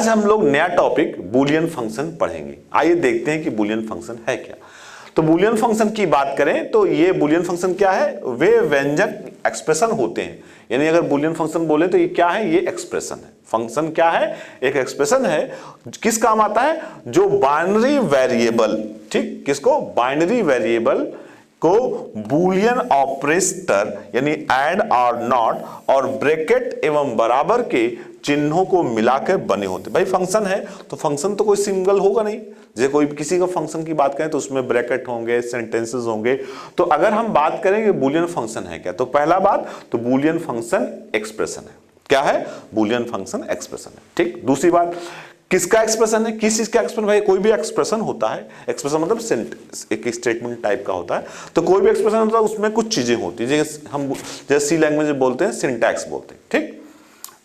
आज हम लोग नया टॉपिक बूलियन फंक्शन पढ़ेंगे। आइए देखते हैं कि बूलियन फंक्शन है क्या। तो बूलियन फंक्शन की बात करें तो ये बूलियन फंक्शन क्या है, वे व्यंजक एक्सप्रेशन होते हैं। यानी अगर बूलियन फंक्शन बोले तो ये क्या है, ये एक्सप्रेशन है। फंक्शन क्या है, एक एक्सप्रेशन है। किस काम आता है, जो बाइनरी वेरिएबल, ठीक, किसको, बाइनरी वेरिएबल को बूलियन ऑपरेटर यानी एंड और नॉट और ब्रैकेट एवं बराबर के चिन्हों को मिलाकर बने होते। भाई फंक्शन है तो फंक्शन तो कोई सिंगल होगा नहीं। जैसे कोई किसी का फंक्शन की बात करें तो उसमें ब्रैकेट होंगे, सेंटेंसेस होंगे। तो अगर हम बात करेंगे बूलियन फंक्शन है क्या, तो पहला बात तो बूलियन फंक्शन एक्सप्रेशन है। क्या है, बूलियन फंक्शन एक्सप्रेशन है। ठीक, दूसरी बात किसका एक्सप्रेशन है, किस चीज का एक्सप्रेशन, भाई कोई भी एक्सप्रेशन होता है, एक्सप्रेशन मतलब एक स्टेटमेंट टाइप का होता है। तो कोई भी एक्सप्रेशन होता है उसमें कुछ चीजें होती है, जैसे सी लैंग्वेज में बोलते हैं सिंटैक्स बोलते हैं। ठीक,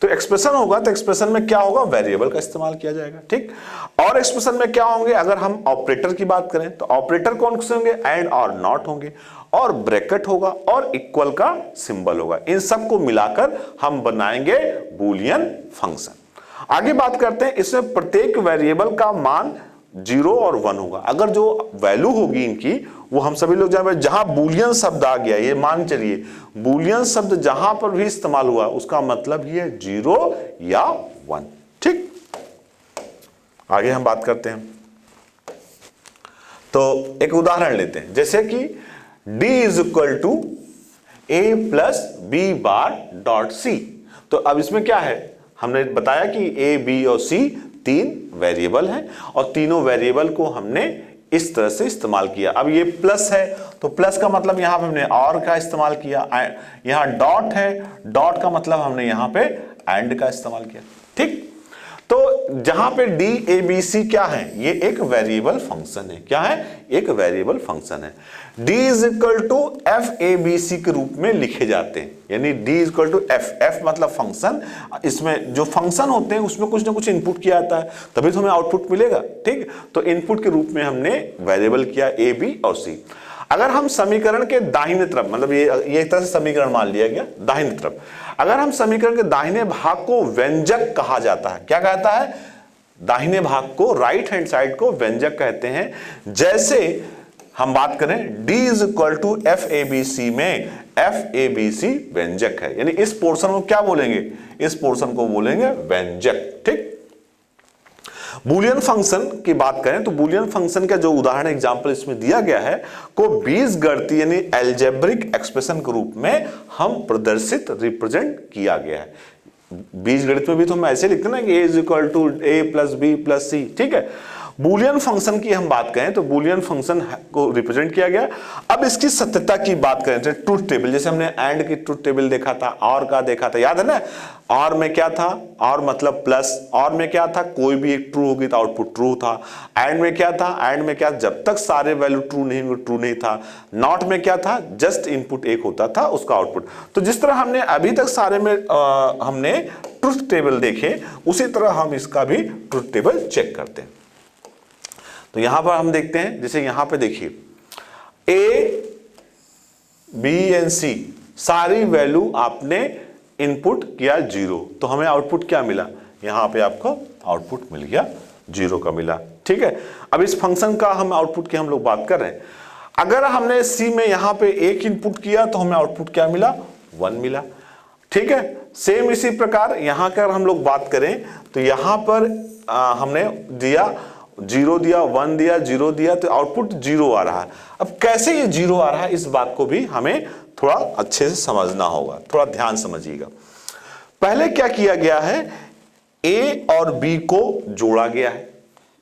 तो एक्सप्रेशन होगा तो एक्सप्रेशन में क्या होगा, वेरिएबल का इस्तेमाल किया जाएगा। ठीक, और एक्सप्रेशन में क्या होंगे, अगर हम ऑपरेटर की बात करें तो ऑपरेटर कौन से होंगे, एंड और नॉट होंगे, और ब्रैकेट होगा, और इक्वल का सिंबल होगा। इन सबको मिलाकर हम बनाएंगे बूलियन फंक्शन। आगे बात करते हैं, इसमें प्रत्येक वेरिएबल का मान 0 और 1 होगा। अगर जो वैल्यू होगी इनकी वो हम सभी लोग जानते हैं, जहां बूलियन शब्द आ गया, ये मान चलिए बूलियन शब्द जहां पर भी इस्तेमाल हुआ उसका मतलब ही है 0 या 1। ठीक, आगे हम बात करते हैं। तो एक उदाहरण लेते हैं, जैसे कि d is equal to a plus B bar dot C. तो अब इसमें क्या है, हमने बताया कि a, b और c तीन वेरिएबल हैं और तीनों वेरिएबल को हमने इस तरह से इस्तेमाल किया। अब ये प्लस है तो प्लस का मतलब यहां पे हमने और का इस्तेमाल किया। यहां डॉट है, डॉट का मतलब हमने यहां पे एंड का इस्तेमाल किया। ठीक, तो जहां पे डी ए बी सी क्या है, ये एक वेरिएबल फंक्शन है। क्या है, एक वेरिएबल फंक्शन है। d is equal to F A B C के रूप में लिखे जाते हैं। यानी d is equal to F मतलब फंक्शन। इसमें जो फंक्शन होते हैं उसमें कुछ ना कुछ इनपुट किया जाता है, तभी तो हमें आउटपुट मिलेगा। ठीक, तो इनपुट के रूप में हमने वेरिएबल किया ए बी और सी। अगर हम समीकरण के दाहिने तरफ, मतलब ये एक तरह से समीकरण मान लिया गया दाहिने तरफ, अगर हम समीकरण के दाहिने भाग को व्यंजक कहा जाता है। क्या कहता है, दाहिने भाग को, राइट हैंड साइड को व्यंजक कहते हैं। जैसे हम बात करें d is equal to F A B C में एफ ए बी सी व्यंजक है, यानी इस पोर्शन को क्या बोलेंगे, इस पोर्शन को बोलेंगे व्यंजक। ठीक, बूलियन फंक्शन की बात करें तो बूलियन फंक्शन का जो उदाहरण एग्जांपल इसमें दिया गया है को बीजगणितीय यानी अलजेब्रिक एक्सप्रेशन के रूप में हम प्रदर्शित रिप्रेजेंट किया गया है। बीजगणित में भी तो हम ऐसे लिखते हैं ना कि a is equal to a plus B plus C. ठीक है, बूलियन फंक्शन की हम बात करें तो बूलियन फंक्शन को रिप्रेजेंट किया गया। अब इसकी सत्यता की बात करें तो ट्रूथ टेबल, जैसे हमने एंड की ट्रूथ टेबल देखा था, और का देखा था, याद है ना, और में क्या था, और मतलब प्लस, और में क्या था, कोई भी एक ट्रू होगी तो आउटपुट ट्रू था। एंड में क्या था, एंड में क्या, जब तक सारे वैल्यू ट्रू नहीं होंगे ट्रू नहीं था। नॉट में क्या था, जस्ट इनपुट एक होता था उसका आउटपुट। तो जिस तरह हमने अभी तक सारे में हमने ट्रूथ टेबल देखे, उसी तरह हम इसका भी ट्रूथ टेबल चेक करते हैं। तो यहां पर हम देखते हैं, जैसे यहां पे देखिए ए बी एंड सी सारी वैल्यू आपने इनपुट किया 0, तो हमें आउटपुट क्या मिला, यहां पे आपको आउटपुट मिल गया 0 का मिला। ठीक है, अब इस फंक्शन का हम आउटपुट की हम लोग बात कर रहे हैं। अगर हमने सी में यहां पे एक इनपुट किया तो हमें आउटपुट क्या मिला, 1 मिला। ठीक है, सेम इसी प्रकार यहां कर हम लोग बात करें तो यहां पर हमने दिया 0 दिया, 1 दिया, 0 दिया, तो आउटपुट 0 आ रहा है। अब कैसे ये 0 आ रहा है, इस बात को भी हमें थोड़ा अच्छे से समझना होगा, थोड़ा ध्यान समझिएगा। पहले क्या किया गया है, a और b को जोड़ा गया है।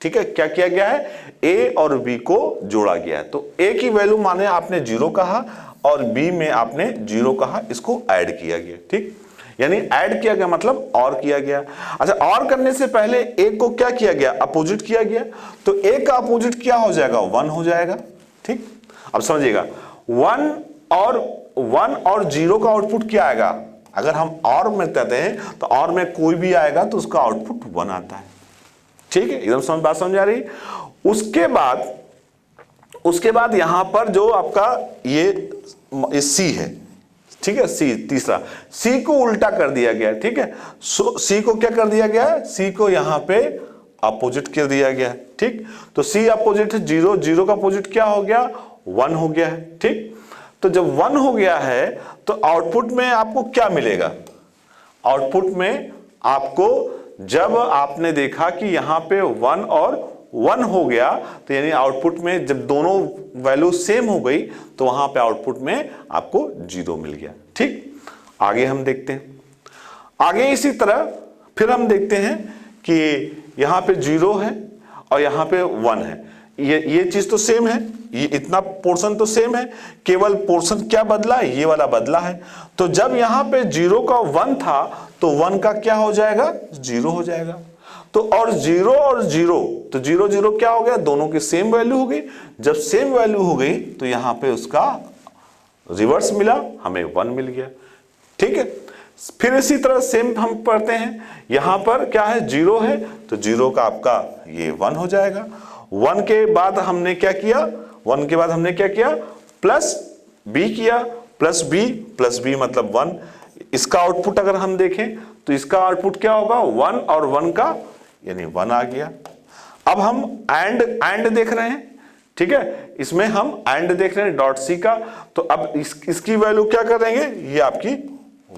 ठीक है, क्या किया गया है, a और b को जोड़ा गया है। तो a की वैल्यू माने आपने 0 कहा और b में आपने 0 कहा, इसको ऐड किया गया। ठीक, यानी ऐड किया गया मतलब और किया गया। अच्छा, और करने से पहले एक को क्या किया गया, अपोजिट किया गया, तो एक का अपोजिट क्या हो जाएगा, 1 हो जाएगा। ठीक, अब समझिएगा 1 और 0 का आउटपुट क्या आएगा, अगर हम और में कहते हैं तो और में कोई भी आएगा तो उसका आउटपुट 1 आता है। ठीक है, एकदम बात समझ आ रही। उसके बाद यहां पर जो आपका ये सी है, ठीक है, सी तीसरा, सी को उल्टा कर दिया गया है, ठीक है। सी को क्या कर दिया गया है, सी को यहां पे अपोजिट कर दिया गया है, ठीक। तो सी अपोजिट है 0, 0 का अपोजिट क्या हो गया, 1 हो गया है, ठीक। तो जब 1 हो गया है तो आउटपुट में आपको क्या मिलेगा, आउटपुट में आपको, जब आपने देखा कि यहां पे 1 और 1 हो गया तो यानी आउटपुट में जब दोनों वैल्यू सेम हो गई तो वहां पे आउटपुट में आपको 0 मिल गया, ठीक। आगे हम देखते हैं, आगे इसी तरह फिर हम देखते हैं कि यहां पे 0 है और यहां पे 1 है, ये चीज तो सेम है, ये इतना पोर्शन तो सेम है, केवल पोर्शन क्या बदला है, ये वाला बदला है। तो जब यहां पे 0 का 1 था तो 1 का क्या हो जाएगा, 0 हो जाएगा। तो और 0 और 0, तो 0 0 क्या हो गया, दोनों की सेम वैल्यू हो गई। जब सेम वैल्यू हो गई तो यहां पे उसका रिवर्स मिला, हमें 1 मिल गया, ठीक है। फिर इसी तरह सेम हम पढ़ते हैं, यहां पर क्या है, 0 है तो 0 का आपका ये 1 हो जाएगा। 1 के बाद हमने क्या किया, 1 के बाद हमने क्या किया, प्लस b किया, प्लस b मतलब 1। इसका आउटपुट अगर हम देखें तो इसका आउटपुट क्या होगा, 1 और 1 का यानी 1 आ गया। अब हम एंड देख रहे हैं, ठीक है, इसमें हम एंड देख रहे हैं डॉट सी का। तो अब इसकी वैल्यू क्या करेंगे, ये आपकी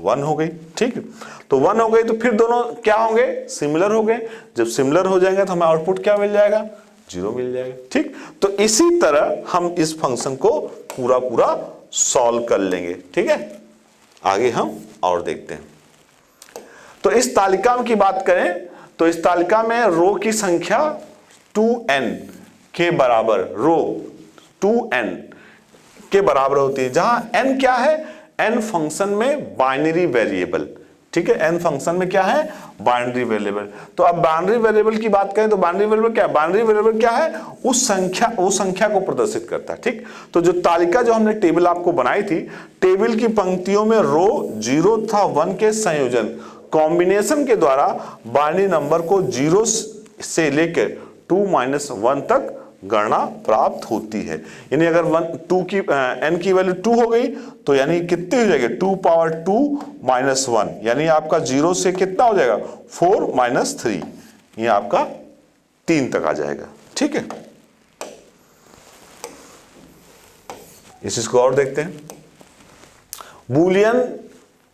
1 हो गई, ठीक है। तो 1 हो गई तो फिर दोनों क्या होंगे, सिमिलर हो गए। जब सिमिलर हो जाएंगे तो हमें आउटपुट क्या मिल जाएगा, 0 मिल जाएगा, ठीक। तो इसी तरह हम इस फंक्शन को पूरा सॉल्व कर लेंगे, ठीक है। आगे हम और देखते हैं। तो इस तालिका की बात करें तो इस तालिका में रो की संख्या 2n के बराबर, रो 2n के बराबर होती है, जहां n क्या है, n फंक्शन में बाइनरी वेरिएबल, ठीक है। n फंक्शन में क्या है, बाइनरी वेरिएबल। तो अब बाइनरी वेरिएबल की बात करें तो बाइनरी वेरिएबल क्या है, बाइनरी वेरिएबल क्या है, उस संख्या को प्रदर्शित करता है, ठीक। तो जो तालिका जो हमने टेबल आपको बनाई थी, टेबल की पंक्तियों में रो 0 तथा 1 के संयोजन कॉम्बिनेशन के द्वारा बाइनरी नंबर को 0 से लेकर 2 - 1 तक गणना प्राप्त होती है। यानी अगर 2 की n की वैल्यू 2 हो गई तो यानी कितनी हो जाएगी, 2 पावर 2 - 1, यानी आपका 0 से कितना हो जाएगा, 4 - 3, ये आपका 3 तक आ जाएगा, ठीक है। इस चीज को और देखते हैं, बूलियन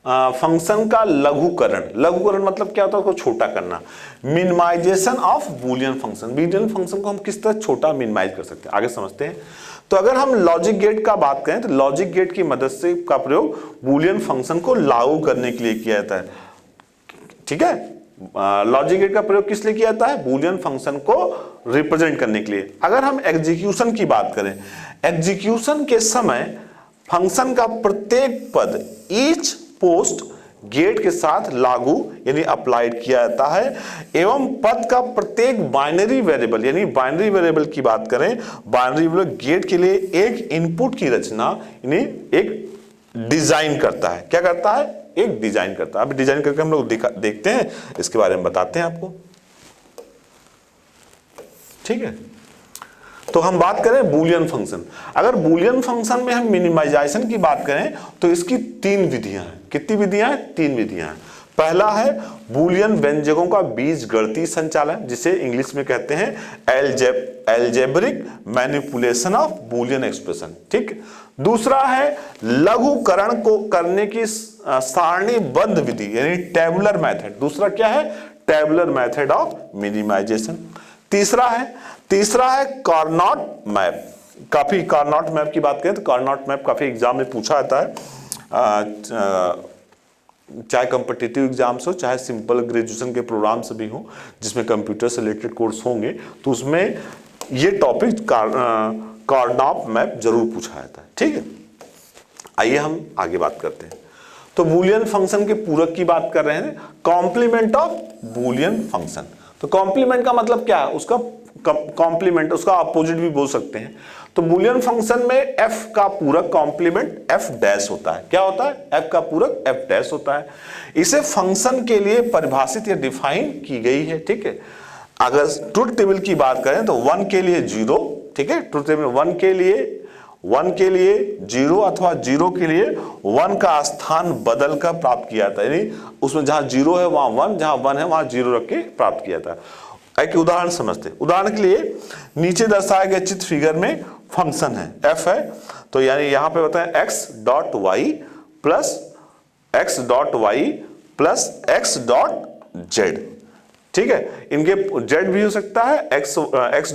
फंक्शन का लघुकरण मतलब क्या होता है, उसको छोटा करना। Minimisation of Boolean function, Boolean function को हम किस तरह छोटा मिनिमाइज कर सकते हैं, आगे समझते हैं। तो अगर हम लॉजिक गेट का बात करें तो लॉजिक गेट की मदद से का प्रयोग बूलियन फंक्शन को लागू करने के लिए किया जाता है, ठीक है। लॉजिक गेट का प्रयोग किस लिए किया जाता है, बूलियन फंक्शन को रिप्रेजेंट करने के लिए। अगर हम एग्जीक्यूशन की बात करें, एग्जीक्यूशन के समय फंक्शन का प्रत्येक पद ईच पोस्ट गेट के साथ लागू यानी अप्लाइड किया जाता है, एवं पद का प्रत्येक बाइनरी वेरिएबल, यानी बाइनरी वेरिएबल की बात करें, बाइनरी वेरिएबल गेट के लिए एक इनपुट की रचना यानी एक डिजाइन करता है। क्या करता है, एक डिजाइन करता है। अब डिजाइन करके हम लोग देखते हैं, इसके बारे में बताते हैं आपको, ठीक है। तो हम बात करें बूलियन फंक्शन। अगर बूलियन फंक्शन में हम मिनिमाइजेशन की बात करें तो इसकी 3 विधियां हैं। कितनी विधियां हैं, 3 विधियां हैं। पहला है बूलियन व्यंजकों का बीजगणितीय संचालन, जिसे इंग्लिश में कहते हैं algebraic manipulation of Boolean expression, ठीक। दूसरा है लघुकरण को करने की सारणीबद्ध विधि यानी टेबुलर मेथड। दूसरा क्या है, टेबुलर मेथड ऑफ मिनिमाइजेशन। तीसरा है कार्नोट मैप। काफी कार्नोट मैप की बात करें तो कार्नोट मैप काफी एग्जाम में पूछा जाता है, चाहे कॉम्पिटिटिव एग्जाम्स हो चाहे सिंपल ग्रेजुएशन के प्रोग्राम्स भी हो जिसमें कंप्यूटर से रिलेटेड कोर्स होंगे, तो उसमें ये टॉपिक कार्नोट मैप जरूर पूछा जाता है, ठीक है। आइए हम आगे बात करते हैं। तो बूलियन फंक्शन के पूरक की बात कर रहे हैं, कॉम्प्लीमेंट ऑफ बूलियन फंक्शन। तो कॉम्प्लीमेंट का मतलब क्या है, उसका कॉम्प्लीमेंट, उसका अपोजिट भी बोल सकते हैं। तो बूलियन फंक्शन में f का पूरक कॉम्प्लीमेंट f डैश होता है। क्या होता है, f का पूरक f डैश होता है। इसे फंक्शन के लिए परिभाषित या डिफाइन की गई है, ठीक है। अगर ट्रुथ टेबल की बात करें तो 1 के लिए 0, ठीक है, ट्रुथ टेबल 1 के लिए 1 के लिए 0 अथवा 0 के लिए 1 का स्थान बदल कर प्राप्त किया था, यानी उसमें जहां 0 है वहां 1, जहां 1 है वहां 0 रख के प्राप्त किया था। एक उदाहरण समझते हैं। उदाहरण के लिए नीचे दर्शाए गए चित्र फिगर में फंक्शन है f है, तो यानी यहां पे बताएं x dot Y plus x dot Z. ठीक है, इनके z भी हो सकता है, x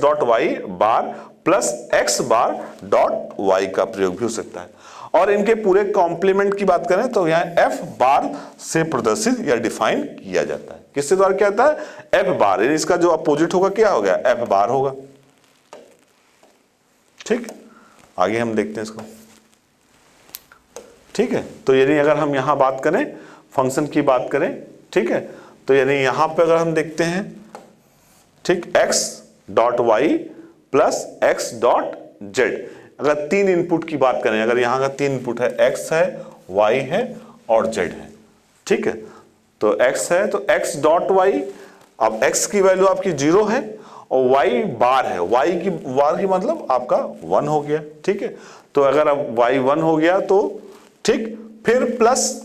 dot Y bar plus x bar dot Y का प्रयोग भी हो सकता है। और इनके पूरे कॉम्प्लीमेंट की बात करें तो यहाँ f बार से प्रदर्शित या डिफाइन किया जाता है। किससे द्वारा किया जाता है? f बार, इसका जो अपोजिट होगा क्या हो गया? f बार होगा। ठीक, आगे हम देखते हैं इसको। ठीक है, तो यानी अगर हम यहां बात करें फंक्शन की बात करें, ठीक है, तो यानी यहां पे अगर हम देखते हैं, ठीक, x dot Y plus x dot z, अगर 3 इनपुट की बात करें, अगर यहां का 3 इनपुट है, x है, y है और z है। ठीक है, तो x है तो x डॉट वाई, अब x की वैल्यू आपकी 0 है और y बार है, y की बार की मतलब आपका 1 हो गया। ठीक है, तो अगर अब y 1 हो गया तो ठीक, फिर प्लस,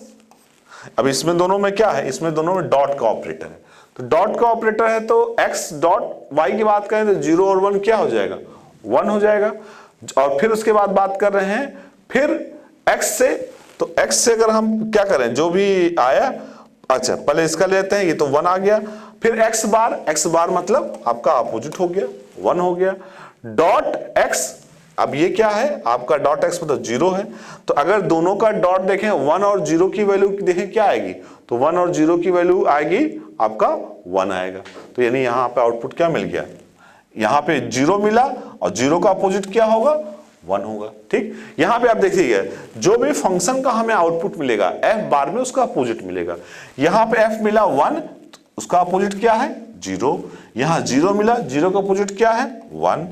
अब इसमें दोनों में क्या है? इसमें दोनों में डॉट का ऑपरेटर है, तो डॉट का ऑपरेटर है तो x डॉट वाई की बात करें तो 0 और 1 क्या हो जाएगा? 1 हो जाएगा। और फिर उसके बाद बात कर रहे हैं फिर x से, तो x से अगर हम क्या करें, जो भी आया, अच्छा पहले इसका लेते हैं, ये तो 1 आ गया, फिर x बार मतलब आपका अपोजिट हो गया, 1 हो गया, डॉट x, अब ये क्या है आपका डॉट x मतलब 0 है, तो अगर दोनों का डॉट देखें 1 और 0 की वैल्यू देखें क्या आएगी, तो 1 और 0 की वैल्यू आएगी आपका 1 आएगा। तो यानी यहां पे आउटपुट क्या मिल गया? यहां पे 0 मिला और 0 का अपोजिट क्या होगा? 1 होगा। ठीक, यहां पे आप देखिएगा जो भी फंक्शन का हमें आउटपुट मिलेगा f बार में उसका अपोजिट मिलेगा। यहां पे f मिला 1, उसका अपोजिट क्या है? 0। यहां 0 मिला, 0 का अपोजिट क्या है? 1।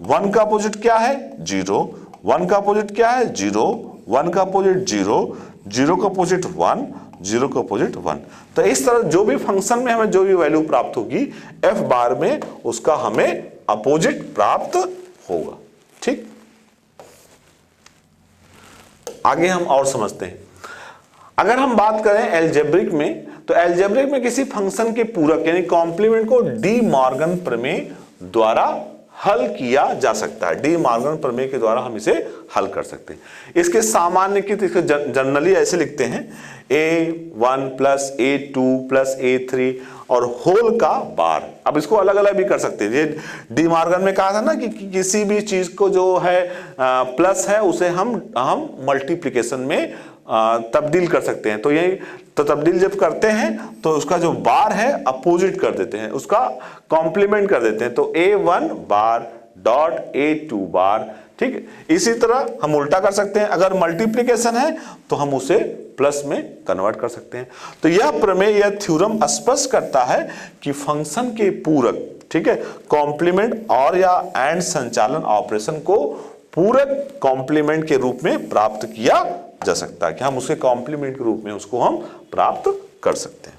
1 का अपोजिट क्या है? 0। 1 का अपोजिट क्या है? 0। 1 का अपोजिट 0। 0 का अपोजिट 1। 0 का अपोजिट 1। तो इस तरह जो भी फंक्शन में हमें जो भी वैल्यू प्राप्त होगी f बार में उसका हमें अपोजिट प्राप्त होगा। ठीक, आगे हम और समझते हैं। अगर हम बात करें एल्जेब्रिक में, तो एल्जेब्रिक में किसी फंक्शन के पूरक यानी कॉम्प्लीमेंट को डी मॉर्गन प्रमेय द्वारा हल किया जा सकता है। डी मॉर्गन प्रमेय के द्वारा हम इसे हल कर सकते हैं। इसके सामान्यकृत, इसके जनरली ऐसे लिखते हैं a1 plus a2 plus a3 और होल का बार। अब इसको अलग अलग भी कर सकते हैं। ये डी मॉर्गन में कहा था ना कि किसी भी चीज को जो है प्लस है उसे हम मल्टीप्लिकेशन में तब्दील कर सकते हैं। तो ये तो तब्दील जब करते हैं तो उसका जो बार है अपोजिट कर देते हैं, उसका कॉम्प्लीमेंट कर देते हैं, तो a1 बार डॉट a2 बार। ठीक, इसी तरह हम उल्टा कर सकते हैं, अगर मल्टीप्लिकेशन है तो हम उसे प्लस में कन्वर्ट कर सकते हैं। तो यह प्रमेय, यह थ्योरम स्पष्ट करता है कि फंक्शन के पूरक, ठीक है, कॉम्प्लीमेंट और या एंड संचालन ऑपरेशन को पूरक कॉम्प्लीमेंट के रूप में प्राप्त किया जा सकता है, कि हम उसके कॉम्प्लीमेंट के रूप में उसको हम प्राप्त कर सकते हैं।